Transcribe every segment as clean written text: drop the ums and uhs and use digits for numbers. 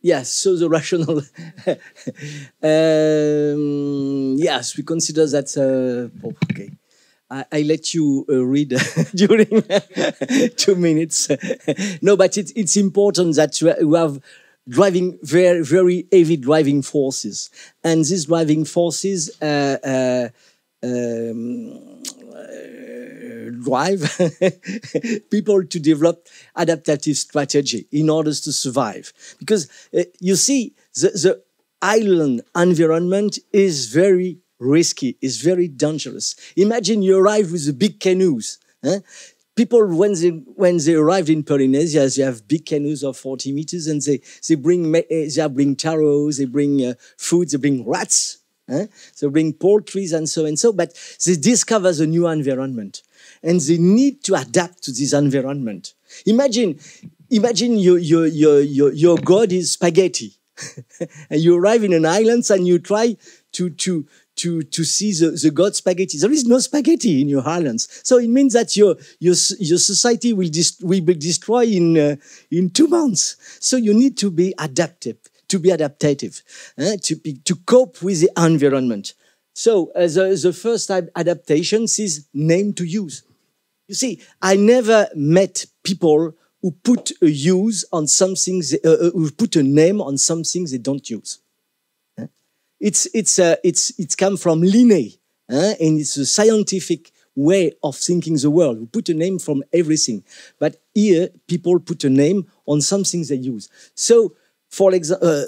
Yes, so the rational. Yes, we consider that. Okay. I let you read during 2 minutes. No, but it's important that you have driving very heavy driving forces, and these driving forces drive people to develop adaptive strategy in order to survive. Because you see, the island environment is very risky, is very dangerous. Imagine you arrive with the big canoes. People, when they arrived in Polynesia, they have big canoes of 40 meters, and they bring taros, they bring food, they bring rats, they bring poultry and so and so. But they discover the new environment, and they need to adapt to this environment. Imagine your god is spaghetti, and you arrive in an island and you try to see the god spaghetti. There is no spaghetti in your islands, so it means that your society will be destroyed in 2 months. So you need to be adaptive, to cope with the environment. So the first adaptation is name to use. You see, I never met people who put a use on something, who put a name on something they don't use. It's come from Linné, and it's a scientific way of thinking the world. We put a name from everything, but here people put a name on something they use. So, for example,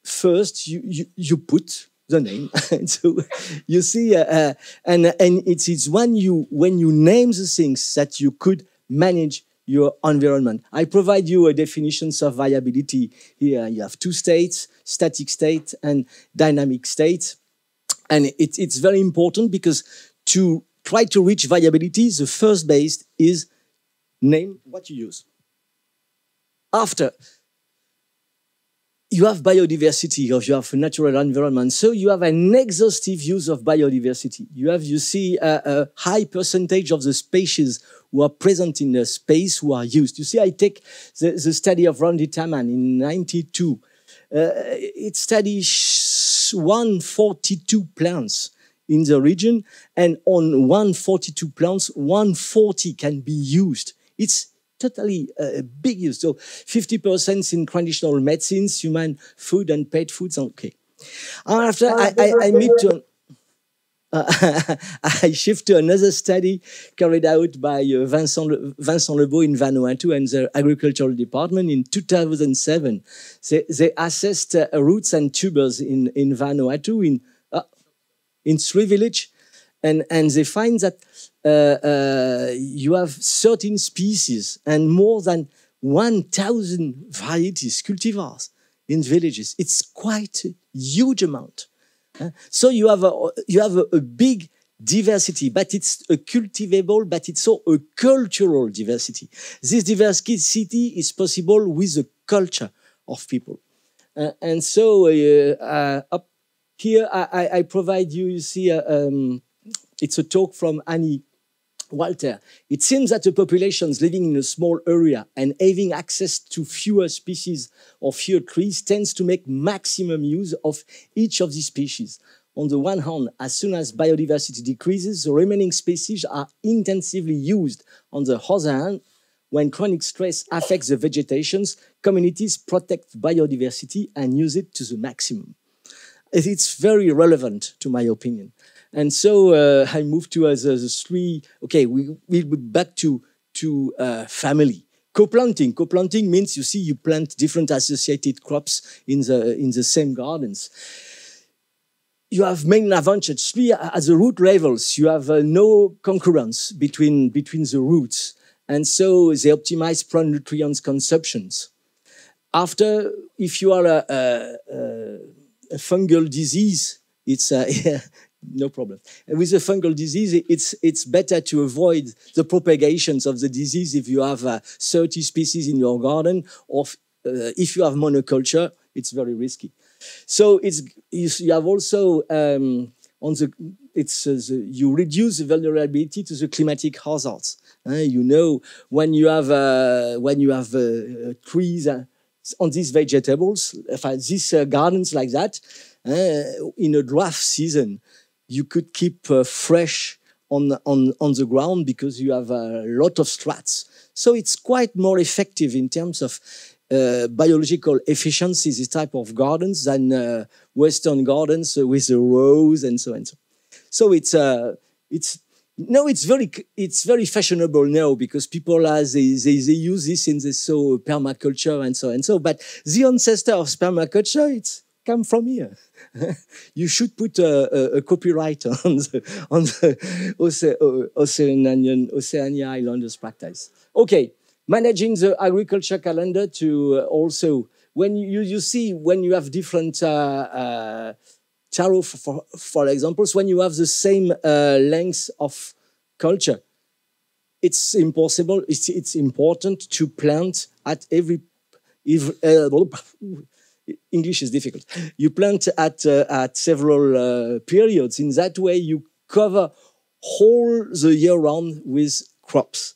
first you put the name, and so you see, and it's when you name the things that you could manage your environment. I provide you a definitions of viability here. You have 2 states, static state and dynamic state. And it's very important because to try to reach viability, the first base is name what you use. After, you have biodiversity, or you have a natural environment, so you have an exhaustive use of biodiversity. You see a high percentage of the species who are present in the space who are used. You see, I take the study of Randy Taman in 92. It studies 142 plants in the region, and on 142 plants, 140 can be used. It's totally big use. So 50% in traditional medicines, human food and pet foods. Okay. After I meet to, I shift to another study carried out by Vincent Lebeau in Vanuatu and the agricultural department in 2007. They assessed roots and tubers in Vanuatu in 3 villages. And they find that you have 13 species and more than 1,000 varieties, cultivars in villages. It's quite a huge amount. So you have a big diversity, but it's a cultivable, but it's also a cultural diversity. This diversity is possible with the culture of people. And so up here, I provide you, you see, it's a talk from Annie Walter. It seems that the populations living in a small area and having access to fewer species or fewer trees tends to make maximum use of each of these species. On the one hand, as soon as biodiversity decreases, the remaining species are intensively used. On the other hand, when chronic stress affects the vegetations, communities protect biodiversity and use it to the maximum. It's very relevant, to my opinion. And so I moved to the 3. Okay, we'll be back to family. Co-planting. Co-planting means, you see, you plant different associated crops in the same gardens. You have main advantage. 3, at the root levels, you have no concurrence between the roots, and so they optimize plant nutrients consumptions. After, if you are a fungal disease, it's no problem. And with a fungal disease, it's better to avoid the propagations of the disease if you have 30 species in your garden, or if you have monoculture, it's very risky. So you have also you reduce the vulnerability to the climatic hazards. You know, when you have trees, on these vegetables, these gardens like that, in a drought season, you could keep fresh on the ground because you have a lot of strats. So it's quite more effective in terms of biological efficiency, this type of gardens, than Western gardens with the rows and so on. So it's very fashionable now because people they use this in the permaculture and so and so. But the ancestor of permaculture, it's come from here. You should put a copyright on the Oceania Islanders practice. Okay, managing the agriculture calendar to also, when you see when you have different taro, for example, when you have the same length of culture, it's impossible. It's important to plant at every English is difficult. You plant at several periods. In that way, you cover whole the year round with crops.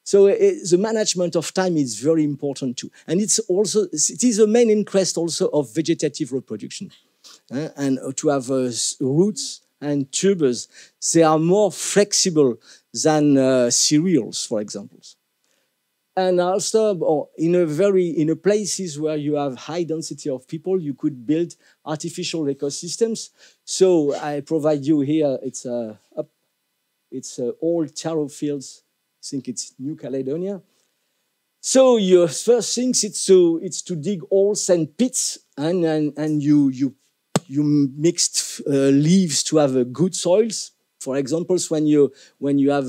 So the management of time is very important too, and it is a main interest also of vegetative reproduction, and to have roots and tubers. They are more flexible than cereals, for example. And also, in places where you have high density of people, you could build artificial ecosystems. So I provide you here. It's old taro fields. I think it's Nouvelle-Calédonie. So your first things it's to dig holes and pits, and you mixed leaves to have good soils. For example, when you have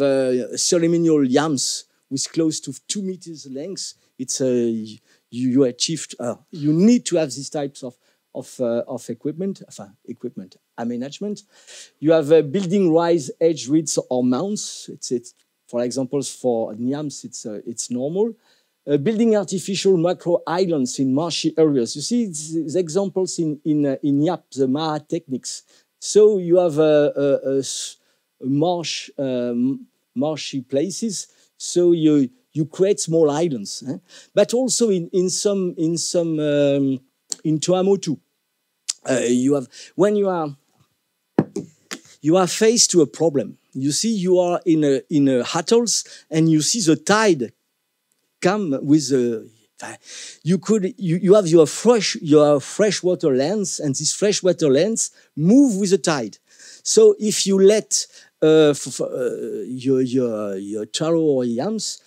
ceremonial yams with close to 2 meters length, it's you achieved. You need to have these types of equipment, management. You have building rise edge reeds or mounds. It's for example for yams, it's normal. Building artificial macro islands in marshy areas. You see the examples in YAP, the Maha techniques. So you have marshy places. So you create small islands, but also in Tuamo too. You have when you are faced to a problem. You see, you are in a atolls, and you see the tide come with the. You have your freshwater lands, and these freshwater lands move with the tide. So if you let your taro or yams,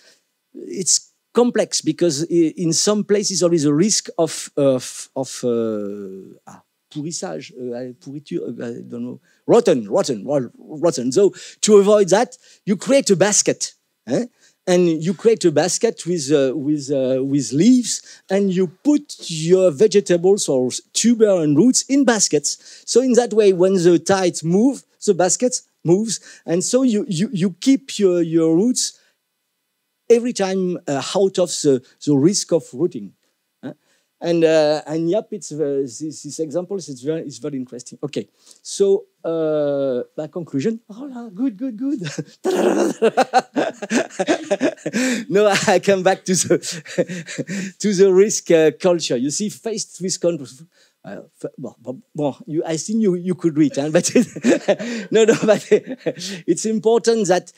it's complex because in some places there is a risk of pourrissage, pourriture, I don't know, rotten. So to avoid that, you create a basket, and you create a basket with leaves, and you put your vegetables or tuber and roots in baskets. So in that way, when the tides move, the basket moves, and so you keep your roots every time out of the risk of rooting. And yep, it's this example is very interesting. Okay, so my conclusion. Oh, good. No, I come back to the risk culture. You see, faced with I think you could read, but no, but it's important that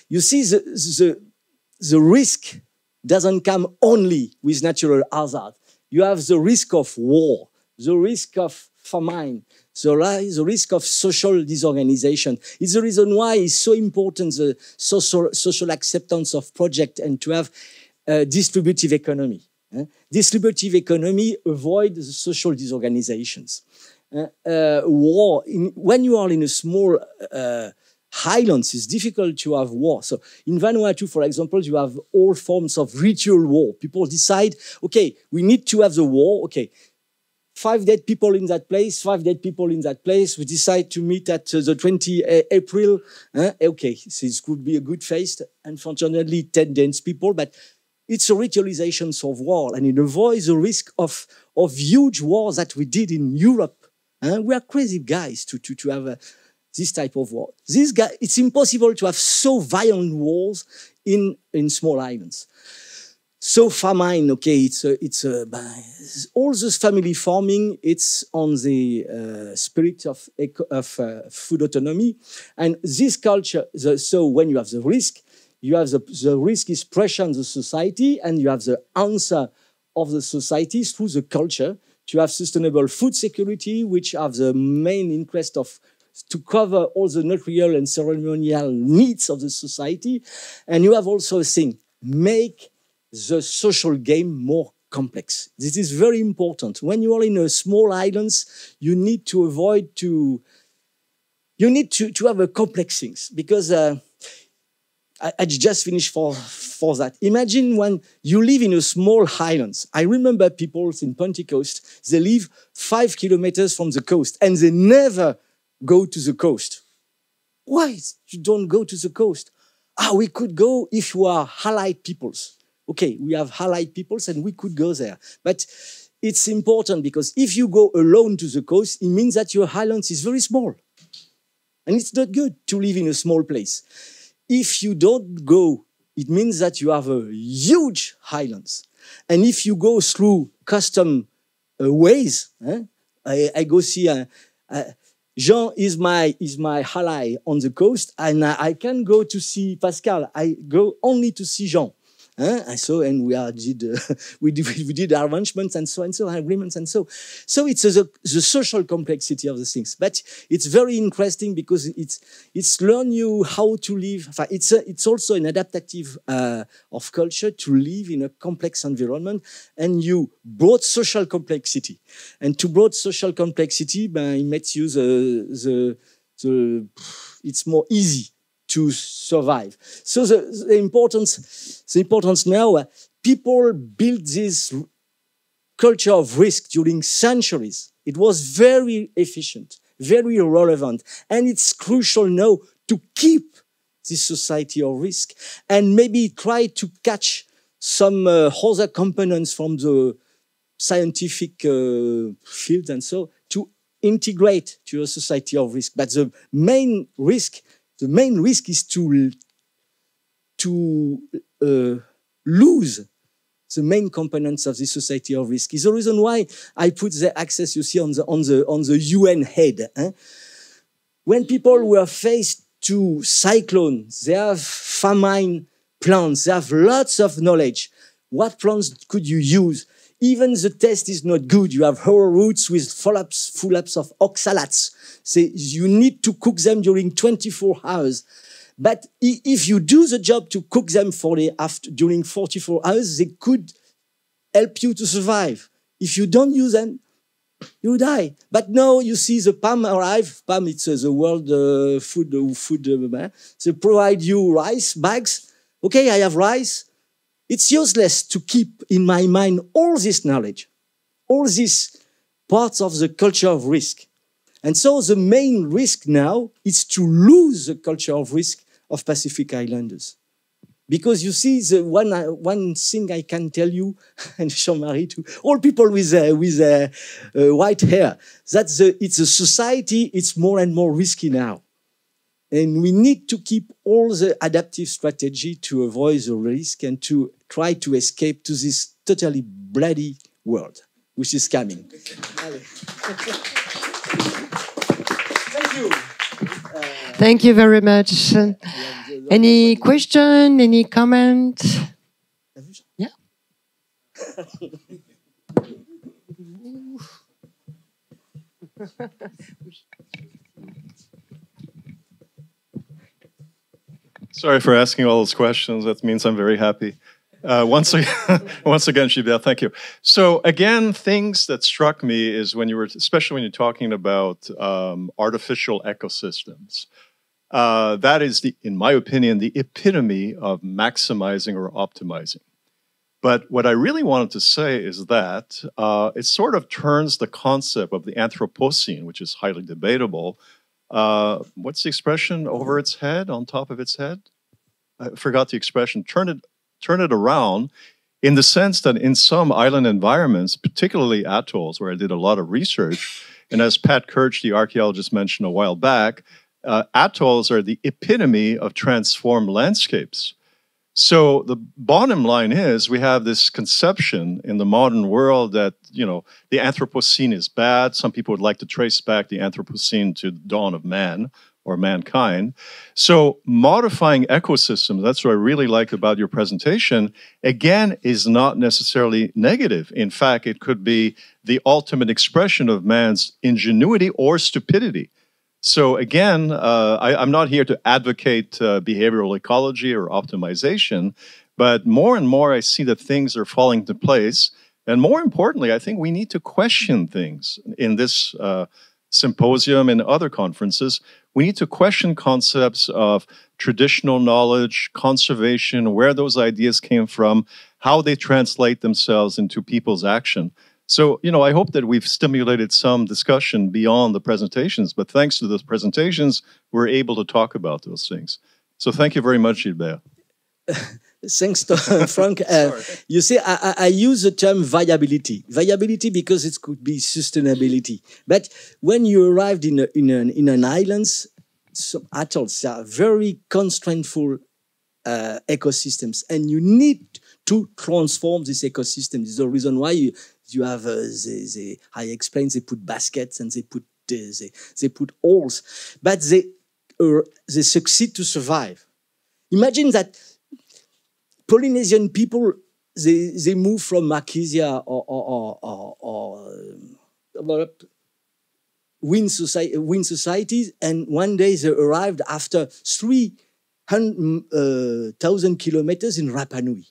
you see the risk doesn't come only with natural hazard. You have the risk of war, the risk of famine, the risk of social disorganization. It's the reason why it's so important, the social acceptance of project, and to have distributive economy. Distributive economy avoid the social disorganizations. War, when you are in a small highlands, it's difficult to have war. So in Vanuatu, for example, you have all forms of ritual war. People decide, okay, we need to have the war. Okay, 5 dead people in that place, 5 dead people in that place. We decide to meet at the 20 April. Okay, so this could be a good feast. Unfortunately, 10 dead people, but it's a ritualization of war, and it avoids the risk of huge wars that we did in Europe. We are crazy guys to have this type of war. It's impossible to have so violent wars in small islands. So famine, okay, all this family farming, it's on the spirit of food autonomy. And this culture, so when you have the risk, you have the risk is pressure on the society, and you have the answer of the society through the culture to have sustainable food security, which have the main interest of to cover all the natural and ceremonial needs of the society. And you have also a thing, make the social game more complex. This is very important. When you are in a small islands, you need to avoid to, you need to have a complex things, because I just finished for that. Imagine when you live in a small islands. I remember people in Pentecost, they live 5 kilometers from the coast and they never go to the coast. Why you don't go to the coast? We could go if you are allied peoples. Okay, we have allied peoples and we could go there. But it's important because if you go alone to the coast, it means that your island is very small. And it's not good to live in a small place. If you don't go, it means that you have a huge islands. And if you go through custom ways, I go see Jean is my ally on the coast, and I can go to see Pascal. I go only to see Jean. And we did arrangements and so agreements and so it's the social complexity of the things, but it's very interesting because it's learn you how to live. It's also an adaptive of culture to live in a complex environment, and you brought social complexity, and to brought social complexity, it makes you it's more easy to survive. So the importance now, people built this culture of risk during centuries. It was very efficient, very relevant, and it's crucial now to keep this society of risk and maybe try to catch some other components from the scientific field and so to integrate to a society of risk. But the main risk is to lose the main components of the society of risk. Is the reason why I put the access you see on the UN head. When people were faced to cyclones, they have famine plans, they have lots of knowledge. What plants could you use? Even the test is not good. You have arrowroots with full ups of oxalates. So you need to cook them during 24 hours. But if you do the job to cook them during 44 hours, they could help you to survive. If you don't use them, you die. But now you see the PAM arrive. PAM, it's the World Food. They provide you rice bags. Okay, I have rice. It's useless to keep in my mind all this knowledge, all these parts of the culture of risk. And so the main risk now is to lose the culture of risk of Pacific Islanders. Because you see, the one thing I can tell you, and Jean-Marie too, all people with white hair, it's a society, it's more and more risky now. And we need to keep all the adaptive strategy to avoid the risk and to try to escape to this totally bloody world, which is coming. Thank you. Thank you very much. Any question, any comment? Yeah. Sorry for asking all those questions. That means I'm very happy. Once again, Gilbert, thank you. So again, things that struck me is especially when you're talking about artificial ecosystems. That is, in my opinion, the epitome of maximizing or optimizing. But what I really wanted to say is that it sort of turns the concept of the Anthropocene, which is highly debatable. What's the expression? Over its head, on top of its head? I forgot the expression. Turn it around, in the sense that in some island environments, particularly atolls, where I did a lot of research, and as Pat Kirch, the archaeologist, mentioned a while back, atolls are the epitome of transformed landscapes. So the bottom line is we have this conception in the modern world that, you know, the Anthropocene is bad. Some people would like to trace back the Anthropocene to the dawn of man or mankind. So modifying ecosystems, that's what I really like about your presentation, again, is not necessarily negative. In fact, it could be the ultimate expression of man's ingenuity or stupidity. So again, I'm not here to advocate behavioral ecology or optimization, but more and more I see that things are falling into place. And more importantly, I think we need to question things in this symposium and other conferences. We need to question concepts of traditional knowledge, conservation, where those ideas came from, how they translate themselves into people's action. So, you know, I hope that we've stimulated some discussion beyond the presentations, but thanks to those presentations, we're able to talk about those things. So thank you very much, Gilbert. Thanks, Frank. You see, I use the term viability. Viability because it could be sustainability. But when you arrived in an island, some atolls are very constraintful ecosystems, and you need to transform this ecosystem. This is the reason why you have, I explained, they put baskets and they put holes, but they succeed to survive. Imagine that Polynesian people, they move from Marquesia or wind societies, and one day they arrived after 3,000 kilometers in Rapa Nui.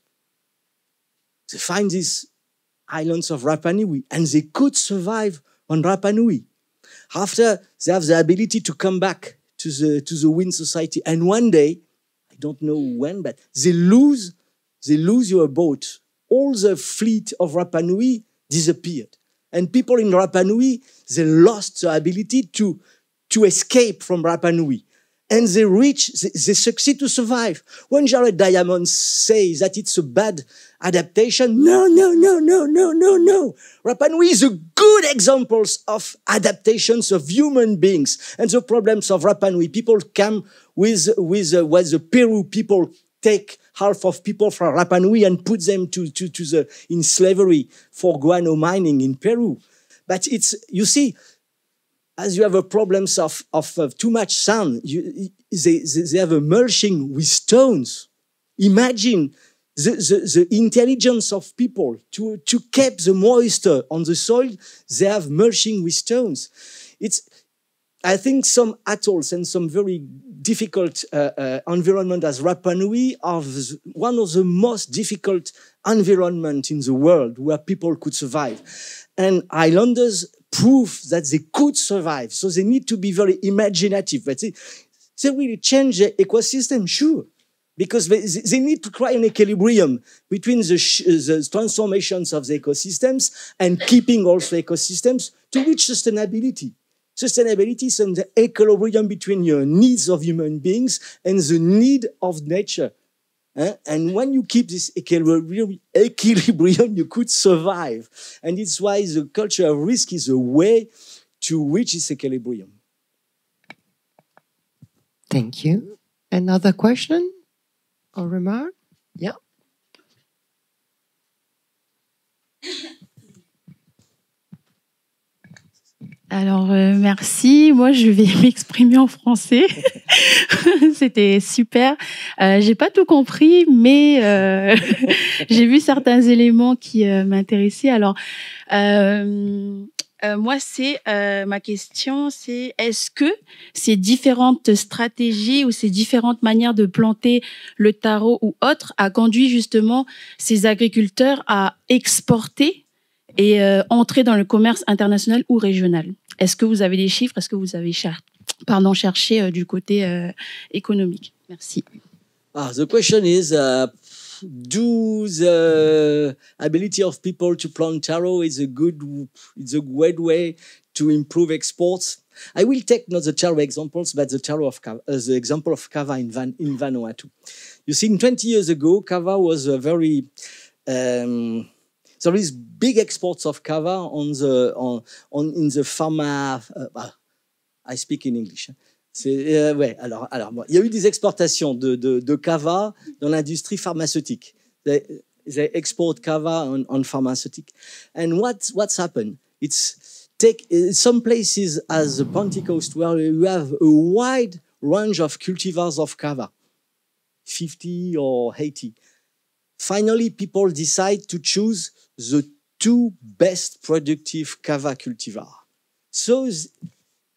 They find these islands of Rapa Nui, and they could survive on Rapa Nui. After, they have the ability to come back to the wind society, and one day, I don't know when, but they lose your boat. All the fleet of Rapa Nui disappeared. And people in Rapa Nui, they lost the ability to escape from Rapa Nui. And they succeed to survive. When Jared Diamond says that it's a bad adaptation, no. Rapa Nui is a good example of adaptations of human beings. And the problems of Rapa Nui, people come with the Peru people take half of people from Rapa Nui and put them in slavery for guano mining in Peru. But you see, as you have a problems of too much sun, they have a mulching with stones. Imagine the intelligence of people to keep the moisture on the soil. They have mulching with stones. I think some atolls and some very difficult environment as Rapa Nui are one of the most difficult environments in the world where people could survive. And islanders prove that they could survive. So they need to be very imaginative. But they really change the ecosystem, sure. Because they need to try an equilibrium between the transformations of the ecosystems and keeping also ecosystems to reach sustainability. Sustainability is an equilibrium between your needs of human beings and the need of nature. And when you keep this equilibrium, you could survive. And it's why the culture of risk is a way to reach this equilibrium. Thank you. Another question or remark? Yeah. Alors, merci. Moi, je vais m'exprimer en français. C'était super. J'ai pas tout compris, mais j'ai vu certains éléments qui m'intéressaient. Alors, moi, ma question, c'est est-ce que ces différentes stratégies ou ces différentes manières de planter le taro ou autre a conduit justement ces agriculteurs à exporter et entrer dans le commerce international ou régional? Est-ce que vous avez des chiffres? Est-ce que vous avez cherché du côté économique? Merci. The question is, do the ability of people to plant taro is a great way to improve exports? I will take not the taro examples, but the example of kava in Vanuatu. You see, 20 years ago, kava was a very there is big exports of kava in the pharma. I speak in English. Ouais, alors bon, il y a eu des exportations de cava dans l'industrie pharmaceutique. They export cava on pharmaceutic. And what's happened? It's some places as the Ponty Coast where you have a wide range of cultivars of cava, 50 or 80. Finally, people decide to choose the 2 best productive cava cultivars. So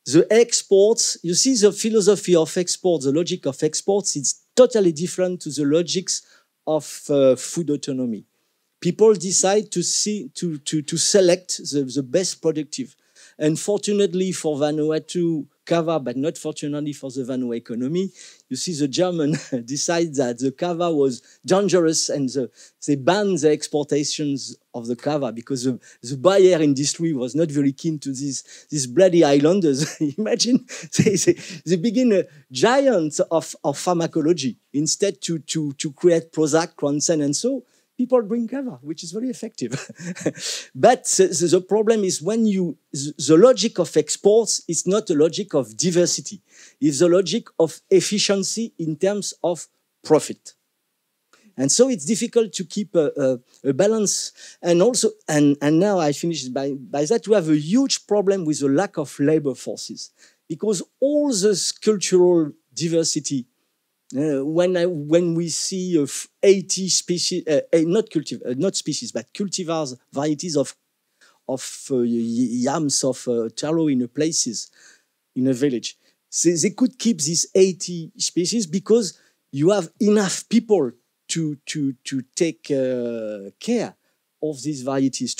the exports, you see the philosophy of exports, the logic of exports, it's totally different to the logics of food autonomy. People decide to select the best productive. Unfortunately for Vanuatu cava, but not fortunately for the Vanuatu economy, you see the German decide that the cava was dangerous and they banned the exportations of the cava because the Bayer industry was not very keen to these bloody islanders. Imagine they begin a giant of pharmacology instead to create Prozac, Ronsen, and so. People drink cava, which is very effective. But the problem is when the logic of exports is not a logic of diversity. It's a logic of efficiency in terms of profit. And so it's difficult to keep a balance. And also, and now I finish by that, we have a huge problem with the lack of labor forces because all this cultural diversity when we see 80 species, not species, but cultivars, varieties of yams, of taro in places, in a village. They could keep these 80 species because you have enough people to take care of these varieties.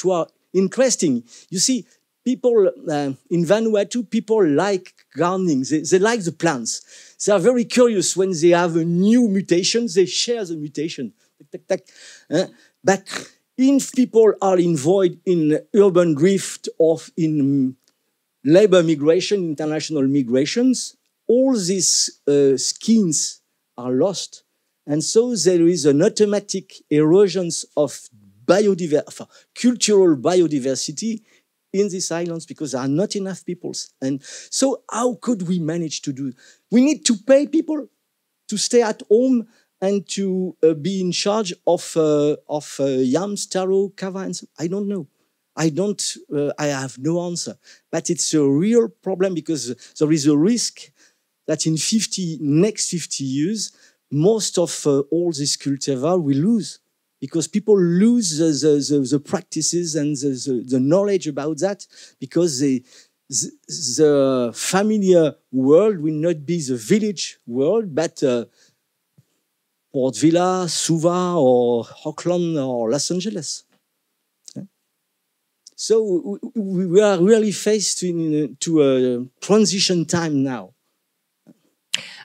Interesting. You see, people in Vanuatu, people like gardening. They like the plants. They are very curious when they have a new mutation. They share the mutation. But if people are involved in urban drift or in labor migration, international migrations, all these skins are lost. And so there is an automatic erosion of cultural biodiversity in these islands because there are not enough peoples. And so how could we manage to do? We need to pay people to stay at home and to be in charge of yams, taro, kava, and so. I don't know. I have no answer. But it's a real problem because there is a risk that in next 50 years, most of all this cultivar will lose. Because people lose the practices and the knowledge about that because the familiar world will not be the village world, but Port Vila, Suva, or Auckland, or Los Angeles. So we are really faced to a transition time now.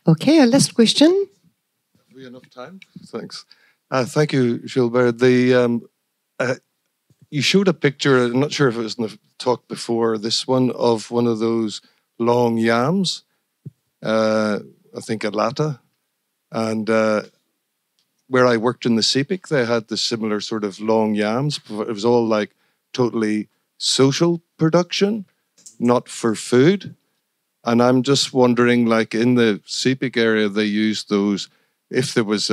Okay, a last question. Have we enough time? Thanks. Thank you, Gilbert. You showed a picture, I'm not sure if it was in the talk before this one, of one of those long yams, I think at Lata. And where I worked in the CEPIC, they had the similar sort of long yams. It was all like totally social production, not for food. And I'm just wondering, like in the CEPIC area, they used those, if there was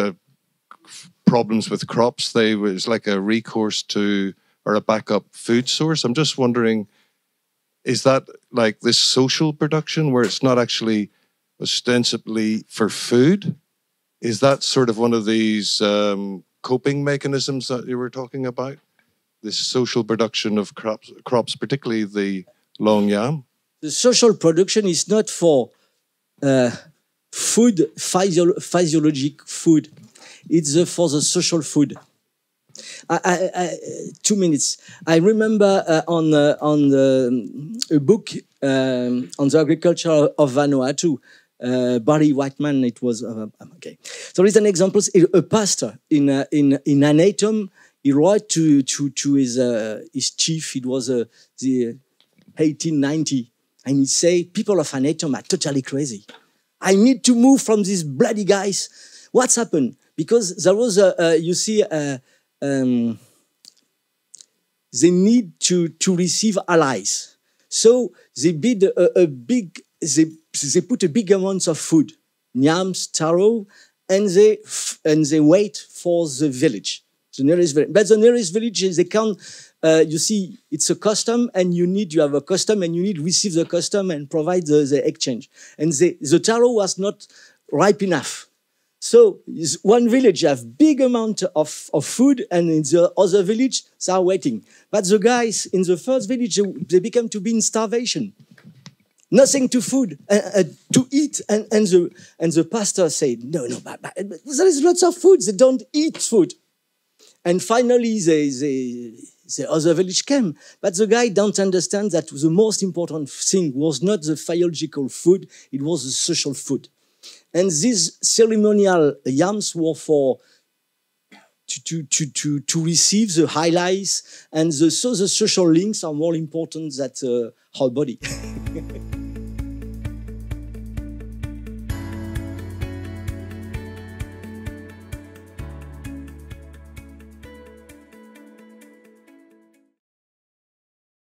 problems with crops, they was like a recourse to or a backup food source. I'm just wondering, is that like this social production where it's not actually ostensibly for food? Is that sort of one of these coping mechanisms that you were talking about? This social production of crops, particularly the long yam? The social production is not for food, physiologic food. It's for the social food. 2 minutes. I remember on a book on the agriculture of Vanuatu, Barry Whiteman. It was okay. There is an example. A pastor in Anatom. He wrote to his chief. It was the 1890, and he say, "People of Anatom are totally crazy. I need to move from these bloody guys." What's happened? Because there was they need to receive allies. So they build they put a big amount of food, yams, taro, and they wait for the village, the nearest village. But the nearest village, they can't. You see, it's a custom, and you have a custom, and you need to receive the custom and provide the exchange. And the taro was not ripe enough. So one village have big amount of food, and in the other village, they are waiting. But the guys in the first village, they become to be in starvation. Nothing to food to eat, and the pastor said, no, but there is lots of food. They don't eat food. And finally, the other village came. But the guy don't understand that the most important thing was not the physiological food, it was the social food. And these ceremonial yams were for to receive the highlights, and so the social links are more important than our body.